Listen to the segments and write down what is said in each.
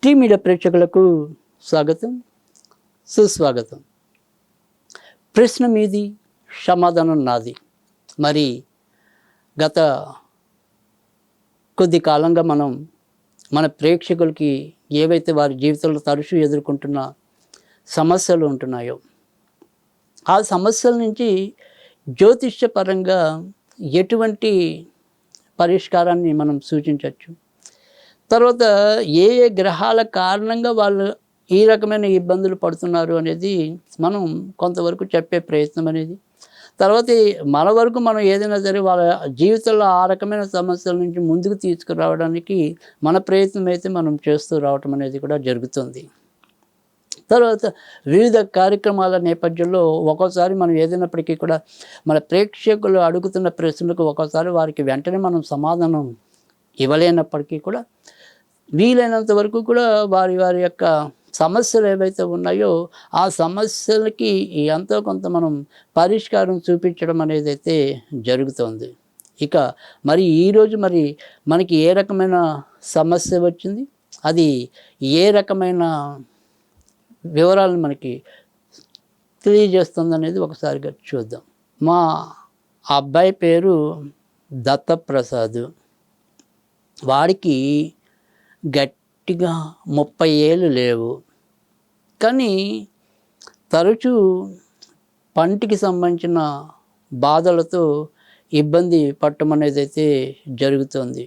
Tea media ప్రేక్షకులకు స్వాగతం, సుస్వాగతం. ప్రశ్న మీది, సమాధానం నాది. మరి గత కొద్ది కాలంగా మనం మన ప్రేక్షకులకి ఏవైతే వారి జీవితంలో తరచూ ఎదుర్కొంటున్న సమస్యలు ఉంటున్నాయో ఆ సమస్యల నుంచి జ్యోతిష్యపరంగా ఎటువంటి పరిష్కారాన్ని మనం సూచించవచ్చు, తర్వాత ఏ ఏ గ్రహాల కారణంగా వాళ్ళు ఈ రకమైన ఇబ్బందులు పడుతున్నారు అనేది మనం కొంతవరకు చెప్పే ప్రయత్నం అనేది, తర్వాత మన వరకు మనం ఏదైనా సరే వాళ్ళ జీవితంలో ఆ రకమైన సమస్యల నుంచి ముందుకు తీసుకురావడానికి మన ప్రయత్నం అయితే మనం చేస్తూ రావటం అనేది కూడా జరుగుతుంది. తర్వాత వివిధ కార్యక్రమాల నేపథ్యంలో ఒక్కోసారి మనం ఏదైనప్పటికీ కూడా మన ప్రేక్షకులు అడుగుతున్న ప్రశ్నలకు ఒక్కోసారి వారికి వెంటనే మనం సమాధానం ఇవ్వలేనప్పటికీ కూడా వీలైనంత వరకు కూడా వారి వారి యొక్క సమస్యలు ఏవైతే ఉన్నాయో ఆ సమస్యలకి ఎంతో కొంత మనం పరిష్కారం చూపించడం అనేది అయితే జరుగుతుంది. ఇక మరి ఈరోజు మరి మనకి ఏ రకమైన సమస్య వచ్చింది, అది ఏ రకమైన వివరాలను మనకి తెలియజేస్తుంది అనేది ఒకసారిగా చూద్దాం. మా అబ్బాయి పేరు దత్తప్రసాద్. వాడికి గట్టిగా 30 ఏళ్ళు లేవు, కానీ తరచూ పంటికి సంబంధించిన బాధలతో ఇబ్బంది పడటం అనేది అయితే జరుగుతుంది.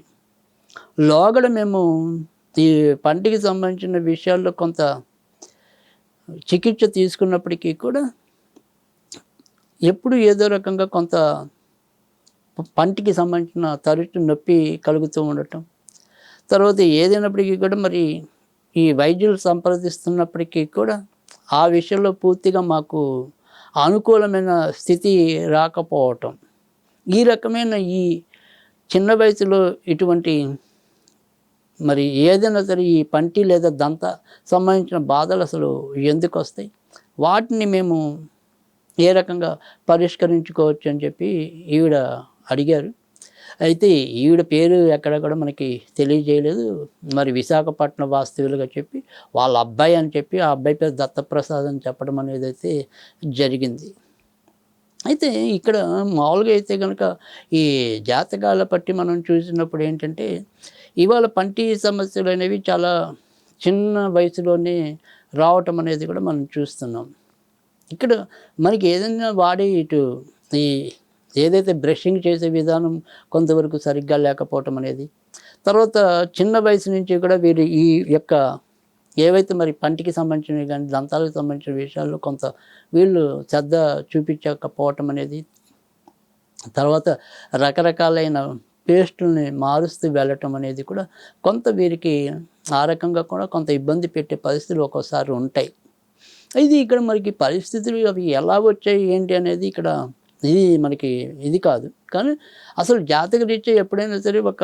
లోగడ మేము ఈ పంటికి సంబంధించిన విషయాల్లో కొంత చికిత్స తీసుకున్నప్పటికీ కూడా ఎప్పుడు ఏదో రకంగా కొంత పంటికి సంబంధించిన తరచు నొప్పి కలుగుతూ ఉండటం, తర్వాత ఏదైనప్పటికీ కూడా మరి ఈ వైద్యులు సంప్రదిస్తున్నప్పటికీ కూడా ఆ విషయంలో పూర్తిగా మాకు అనుకూలమైన స్థితి రాకపోవటం, ఈ రకమైన ఈ చిన్న వయసులో ఇటువంటి మరి ఏదైనా సరే ఈ పంటి లేదా దంత సంబంధించిన బాధలు అసలు ఎందుకు వస్తాయి, వాటిని మేము ఏ రకంగా పరిష్కరించుకోవచ్చు అని చెప్పి ఈవిడ అడిగారు. అయితే ఈవిడ పేరు ఎక్కడ కూడా మనకి తెలియజేయలేదు. మరి విశాఖపట్నం వాస్తవ్యులుగా చెప్పి వాళ్ళ అబ్బాయి అని చెప్పి ఆ అబ్బాయి పేరు దత్తప్రసాద్ అని చెప్పడం అనేది అయితే జరిగింది. అయితే ఇక్కడ మామూలుగా అయితే కనుక ఈ జాతకాల పట్టి మనం చూసినప్పుడు ఏంటంటే ఇవాళ పంటి సమస్యలు అనేవి చాలా చిన్న వయసులోనే రావటం అనేది కూడా మనం చూస్తున్నాం. ఇక్కడ మనకి ఏదైనా వాడి ఇటు ఈ ఏదైతే బ్రషింగ్ చేసే విధానం కొంతవరకు సరిగ్గా లేకపోవటం అనేది, తర్వాత చిన్న వయసు నుంచి కూడా వీరు ఈ యొక్క ఏవైతే మరి పంటికి సంబంధించినవి కానీ దంతాలకు సంబంధించిన విషయాల్లో కొంత వీళ్ళు శ్రద్ధ చూపించకపోవటం అనేది, తర్వాత రకరకాలైన పేస్టుల్ని మారుస్తూ వెళ్ళటం అనేది కూడా కొంత వీరికి ఆ రకంగా కూడా కొంత ఇబ్బంది పెట్టే పరిస్థితులు ఒక్కోసారి ఉంటాయి. ఇది ఇక్కడ మనకి పరిస్థితులు అవి ఎలా వచ్చాయి ఏంటి అనేది ఇక్కడ ఇది మనకి ఇది కాదు, కానీ అసలు జాతక రీత్యా ఎప్పుడైనా సరే ఒక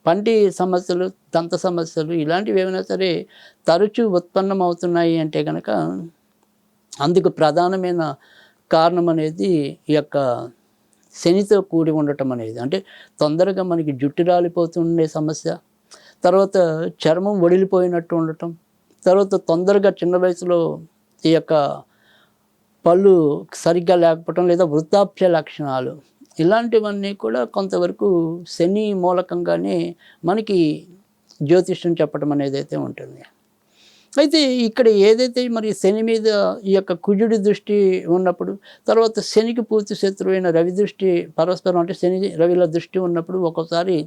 పంటి సమస్యలు దంత సమస్యలు ఇలాంటివి ఏమైనా సరే తరచూ ఉత్పన్నం అవుతున్నాయి అంటే కనుక అందుకు ప్రధానమైన కారణం అనేది ఈ యొక్క శనితో కూడి ఉండటం అనేది, అంటే తొందరగా మనకి జుట్టు రాలిపోతుండే సమస్య, తర్వాత చర్మం వడిలిపోయినట్టు ఉండటం, తర్వాత తొందరగా చిన్న వయసులో ఈ యొక్క పళ్ళు సరిగ్గా లేకపోవటం లేదా వృద్ధాప్య లక్షణాలు, ఇలాంటివన్నీ కూడా కొంతవరకు శని మూలకంగానే మనకి జ్యోతిష్యం చెప్పడం అనేది అయితే ఉంటుంది. అయితే ఇక్కడ ఏదైతే మరి శని మీద ఈ యొక్క కుజుడి దృష్టి ఉన్నప్పుడు, తర్వాత శనికి పూర్తి శత్రువైన రవి దృష్టి పరస్పరం అంటే శని రవిల దృష్టి ఉన్నప్పుడు ఒక్కోసారి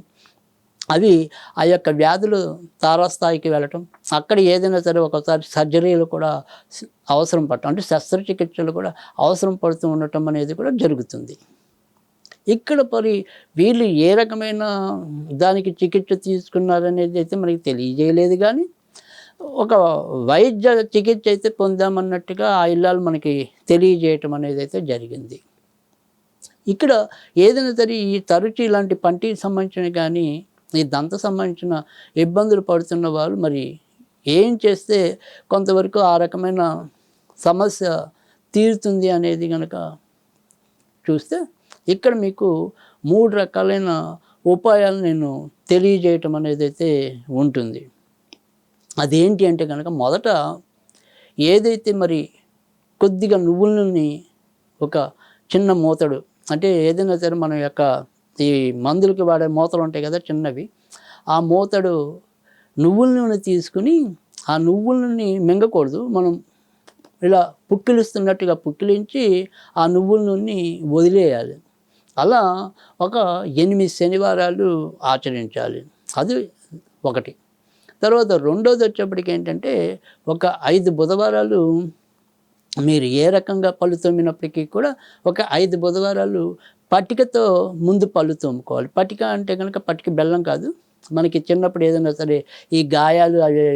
అవి ఆ యొక్క వ్యాధులు తారాస్థాయికి వెళ్ళటం, అక్కడ ఏదైనా సరే ఒకసారి సర్జరీలు కూడా అవసరం పడటం, అంటే శస్త్రచికిత్సలు కూడా అవసరం పడుతూ ఉండటం అనేది కూడా జరుగుతుంది. ఇక్కడ మరి వీళ్ళు ఏ రకమైన దానికి చికిత్స తీసుకున్నారనేది అయితే మనకి తెలియజేయలేదు, కానీ ఒక వైద్య చికిత్స అయితే పొందామన్నట్టుగా ఆ ఇల్లాలు మనకి తెలియజేయటం అనేది అయితే జరిగింది. ఇక్కడ ఏదైనా సరే ఈ తరచు ఇలాంటి పంటికి సంబంధించిన కానీ ఈ దంత సంబంధించిన ఇబ్బందులు పడుతున్న వాళ్ళు మరి ఏం చేస్తే కొంతవరకు ఆ రకమైన సమస్య తీరుతుంది అనేది కనుక చూస్తే ఇక్కడ మీకు 3 రకాలైన ఉపాయాలు నేను తెలియజేయటం అనేది అయితే ఉంటుంది. అదేంటి అంటే కనుక మొదట ఏదైతే మరి కొద్దిగా నువ్వుల నూనె ఒక చిన్న మూతడు, అంటే ఏదైనా సరే మన యొక్క ఈ మందులకి వాడే మూతలు ఉంటాయి కదా చిన్నవి, ఆ మూతడు నువ్వుల నూనె తీసుకుని ఆ నువ్వుల నూనె మింగకూడదు, మనం ఇలా పుక్కిలిస్తున్నట్టుగా పుక్కిలించి ఆ నువ్వుల నూనె వదిలేయాలి. అలా ఒక 8 శనివారాలు ఆచరించాలి. అది ఒకటి. తర్వాత రెండోది వచ్చేప్పటికి ఏంటంటే ఒక 5 బుధవారాలు మీరు ఏ రకంగా పళ్ళు తోమినప్పటికీ కూడా ఒక 5 బుధవారాలు పటికతో ముందు పళ్ళు తోముకోవాలి. పటిక అంటే కనుక పటిక బెల్లం కాదు. మనకి చిన్నప్పుడు ఏదైనా సరే ఈ గాయాలు అవి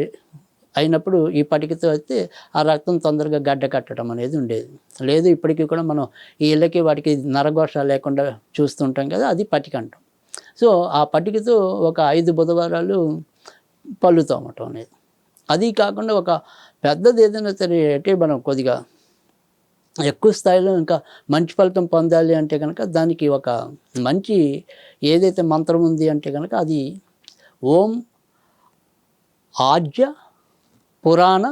అయినప్పుడు ఈ పటికతో అయితే ఆ రక్తం తొందరగా గడ్డ కట్టడం అనేది ఉండేది. లేదు ఇప్పటికీ కూడా మనం ఈ ఇళ్ళకి వాటికి నరఘోష లేకుండా చూస్తుంటాం కదా, అది పటిక అంటాం. సో ఆ పటికతో ఒక 5 బుధవారాలు పళ్ళు తోమటం అనేది. అది కాకుండా ఒక పెద్దది ఏదైనా సరే అంటే మనం కొద్దిగా ఎక్కువ స్థాయిలో ఇంకా మంచి ఫలితం పొందాలి అంటే కనుక దానికి ఒక మంచి ఏదైతే మంత్రం ఉంది అంటే కనుక అది ఓం ఆజ్య పురాణ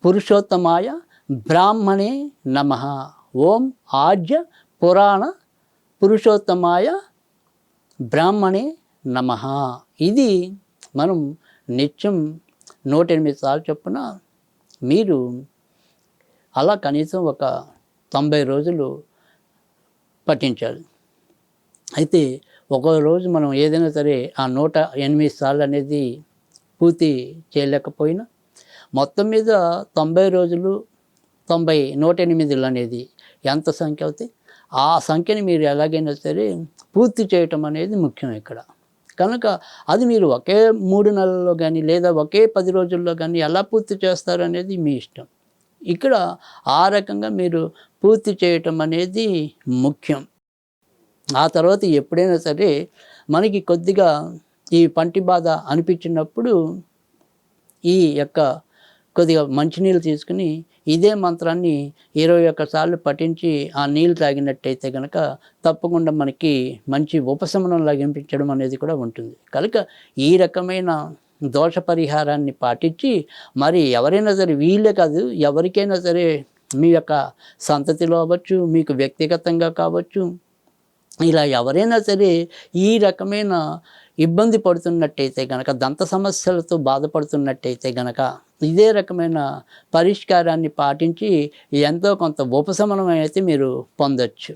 పురుషోత్తమాయ బ్రాహ్మణే నమః. ఓం ఆజ్య పురాణ పురుషోత్తమాయ బ్రాహ్మణే నమః. ఇది మనం నిత్యం 108 సార్లు చొప్పున మీరు అలా కనీసం ఒక 90 రోజులు పఠించాలి. అయితే ఒక రోజు మనం ఏదైనా సరే ఆ 108 సార్లు అనేది పూర్తి చేయలేకపోయినా మొత్తం మీద 90 రోజులు 108 అనేది ఎంత సంఖ్య అవుతాయి, ఆ సంఖ్యని మీరు ఎలాగైనా సరే పూర్తి చేయటం అనేది ముఖ్యం ఇక్కడ. కనుక అది మీరు ఒకే 3 నెలల్లో కానీ లేదా ఒకే 10 రోజుల్లో కానీ ఎలా పూర్తి చేస్తారనేది మీ ఇష్టం. ఇక్కడ ఆ రకంగా మీరు పూర్తి చేయటం అనేది ముఖ్యం. ఆ తర్వాత ఎప్పుడైనా సరే మనకి కొద్దిగా ఈ పంటి బాధ అనిపించినప్పుడు ఈ యొక్క కొద్దిగా మంచినీళ్ళు తీసుకుని ఇదే మంత్రాన్ని 21 సార్లు పఠించి ఆ నీళ్ళు తాగినట్టయితే కనుక తప్పకుండా మనకి మంచి ఉపశమనం లభించడం అనేది కూడా ఉంటుంది. కనుక ఈ రకమైన దోష పరిహారాన్ని పాటించి మరి ఎవరైనా సరే వీళ్ళే కాదు ఎవరికైనా సరే మీ యొక్క సంతతిలో అవ్వచ్చు, మీకు వ్యక్తిగతంగా కావచ్చు, ఇలా ఎవరైనా సరే ఈ రకమైన ఇబ్బంది పడుతున్నట్టయితే గనక, దంత సమస్యలతో బాధపడుతున్నట్టయితే గనక ఇదే రకమైన పరిష్కారాన్ని పాటించి ఎంతో కొంత ఉపశమనం అయితే మీరు పొందొచ్చు.